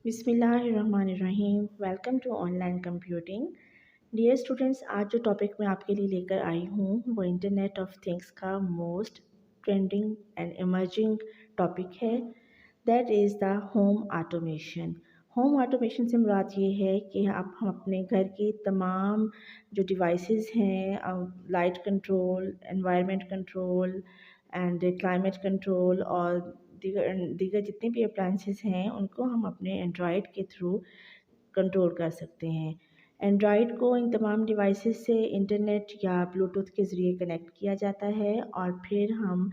बिस्मिल्लाहिर्रहमानिर्रहीम। Welcome to online computing. Dear students, आज जो टॉपिक मैं आपके लिए लेकर आई हूँ वो इंटरनेट ऑफ थिंग्स का most trending and emerging topic है। That is the home automation. Home automation से मुराद ये है कि आप हम अपने घर की तमाम जो डिवाइसेस हैं, light control, environment control and climate control और दीगर दीगर जितने भी अप्लाइंसेस हैं उनको हम अपने एंड्रॉयड के थ्रू कंट्रोल कर सकते हैं। एंड्रॉयड को इन तमाम डिवाइसेस से इंटरनेट या ब्लूटूथ के ज़रिए कनेक्ट किया जाता है और फिर हम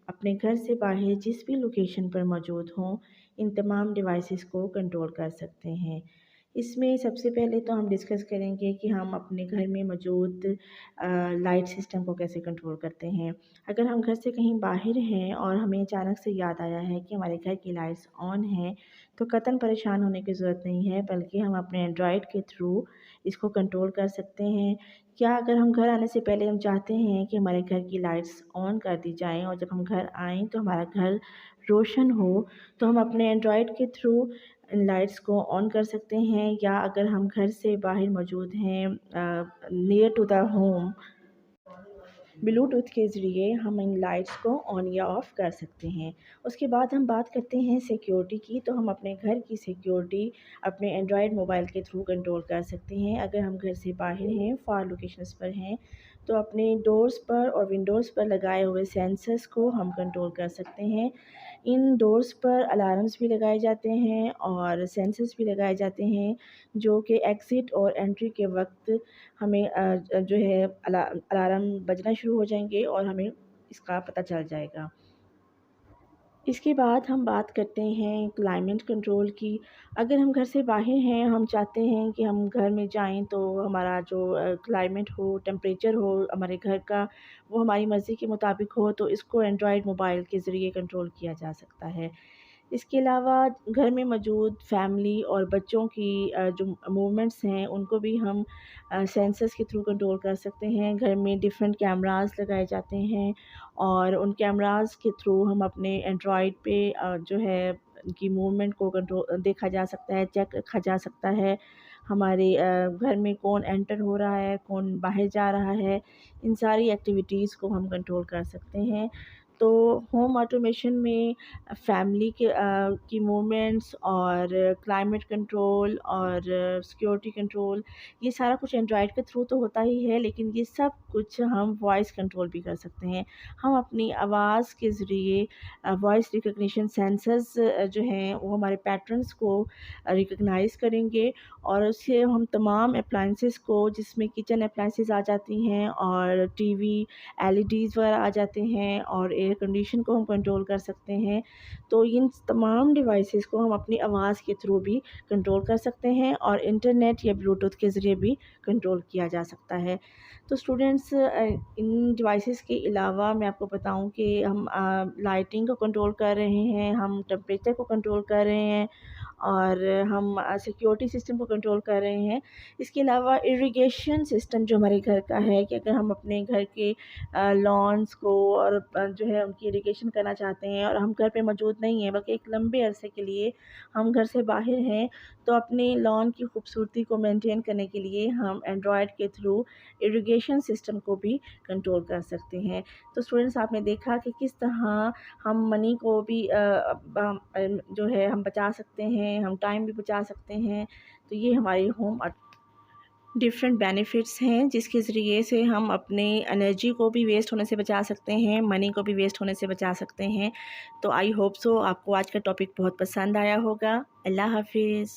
अपने घर से बाहर जिस भी लोकेशन पर मौजूद हों इन तमाम डिवाइसेस को कंट्रोल कर सकते हैं। इसमें सबसे पहले तो हम डिस्कस करेंगे कि हम अपने घर में मौजूद लाइट सिस्टम को कैसे कंट्रोल करते हैं। अगर हम घर से कहीं बाहर हैं और हमें अचानक से याद आया है कि हमारे घर की लाइट्स ऑन हैं, तो कतई परेशान होने की ज़रूरत नहीं है, बल्कि हम अपने एंड्रॉयड के थ्रू इसको कंट्रोल कर सकते हैं। क्या अगर हम घर आने से पहले हम चाहते हैं कि हमारे घर की लाइट्स ऑन कर दी जाएँ और जब हम घर आएँ तो हमारा घर रोशन हो, तो हम अपने एंड्रॉयड के थ्रू इन लाइट्स को ऑन कर सकते हैं। या अगर हम घर से बाहर मौजूद हैं near to the home, Bluetooth के ज़रिए हम इन लाइट्स को ऑन या ऑफ़ कर सकते हैं। उसके बाद हम बात करते हैं सिक्योरिटी की, तो हम अपने घर की सिक्योरिटी अपने एंड्रॉयड मोबाइल के थ्रू कंट्रोल कर सकते हैं। अगर हम घर से बाहर हैं, फार लोकेशंस पर हैं, तो अपने डोर्स पर और विंडोज़ पर लगाए हुए सेंसर्स को हम कंट्रोल कर सकते हैं। इन डोर्स पर अलार्म्स भी लगाए जाते हैं और सेंसर्स भी लगाए जाते हैं, जो कि एग्ज़िट और एंट्री के वक्त हमें जो है अलार्म बजना शुरू हो जाएंगे और हमें इसका पता चल जाएगा। इसके बाद हम बात करते हैं क्लाइमेट कंट्रोल की। अगर हम घर से बाहर हैं, हम चाहते हैं कि हम घर में जाएं तो हमारा जो क्लाइमेट हो, टेम्परेचर हो हमारे घर का, वो हमारी मर्ज़ी के मुताबिक हो, तो इसको एंड्रॉयड मोबाइल के ज़रिए कंट्रोल किया जा सकता है। इसके अलावा घर में मौजूद फैमिली और बच्चों की जो मूवमेंट्स हैं उनको भी हम सेंसर्स के थ्रू कंट्रोल कर सकते हैं। घर में डिफरेंट कैमरास लगाए जाते हैं और उन कैमरास के थ्रू हम अपने एंड्रॉयड पे जो है उनकी मूवमेंट को कंट्रोल देखा जा सकता है, चेक रखा जा सकता है। हमारे घर में कौन एंटर हो रहा है, कौन बाहर जा रहा है, इन सारी एक्टिविटीज़ को हम कंट्रोल कर सकते हैं। तो होम ऑटोमेशन में फैमिली के की मूवमेंट्स और क्लाइमेट कंट्रोल और सिक्योरिटी कंट्रोल, ये सारा कुछ एंड्रॉयड के थ्रू तो होता ही है, लेकिन ये सब कुछ हम वॉइस कंट्रोल भी कर सकते हैं। हम अपनी आवाज़ के ज़रिए वॉइस रिकग्निशन सेंसर्स जो हैं वो हमारे पैटर्न्स को रिकग्नाइज़ करेंगे और उससे हम तमाम अप्लायंसेस को, जिसमें किचन अप्लायंसेस आ जाती हैं और टीवी, एलईडीज़ वगैरह आ जाते हैं और एयर कंडीशन को हम कंट्रोल कर सकते हैं। तो इन तमाम डिवाइसेस को हम अपनी आवाज़ के थ्रू भी कंट्रोल कर सकते हैं और इंटरनेट या ब्लूटूथ के ज़रिए भी कंट्रोल किया जा सकता है। तो स्टूडेंट्स, इन डिवाइसेस के अलावा मैं आपको बताऊं कि हम लाइटिंग को कंट्रोल कर रहे हैं, हम टेम्परेचर को कंट्रोल कर रहे हैं और हम सिक्योरिटी सिस्टम को कंट्रोल कर रहे हैं। इसके अलावा इरिगेशन सिस्टम जो हमारे घर का है, कि अगर हम अपने घर के लॉन्स को और जो है उनकी इरिगेशन करना चाहते हैं और हम घर पे मौजूद नहीं हैं, बल्कि एक लंबे अरसे के लिए हम घर से बाहर हैं, तो अपने लॉन की खूबसूरती को मेंटेन करने के लिए हम एंड्रॉयड के थ्रू इरिगेशन सिस्टम को भी कंट्रोल कर सकते हैं। तो स्टूडेंट्स, आपने देखा कि किस तरह हम मनी को भी जो है हम बचा सकते हैं, हम टाइम भी बचा सकते हैं। तो ये हमारी होम डिफरेंट बेनिफिट्स हैं, जिसके ज़रिए से हम अपने एनर्जी को भी वेस्ट होने से बचा सकते हैं, मनी को भी वेस्ट होने से बचा सकते हैं। तो आई होप सो आपको आज का टॉपिक बहुत पसंद आया होगा। अल्लाह हाफिज़।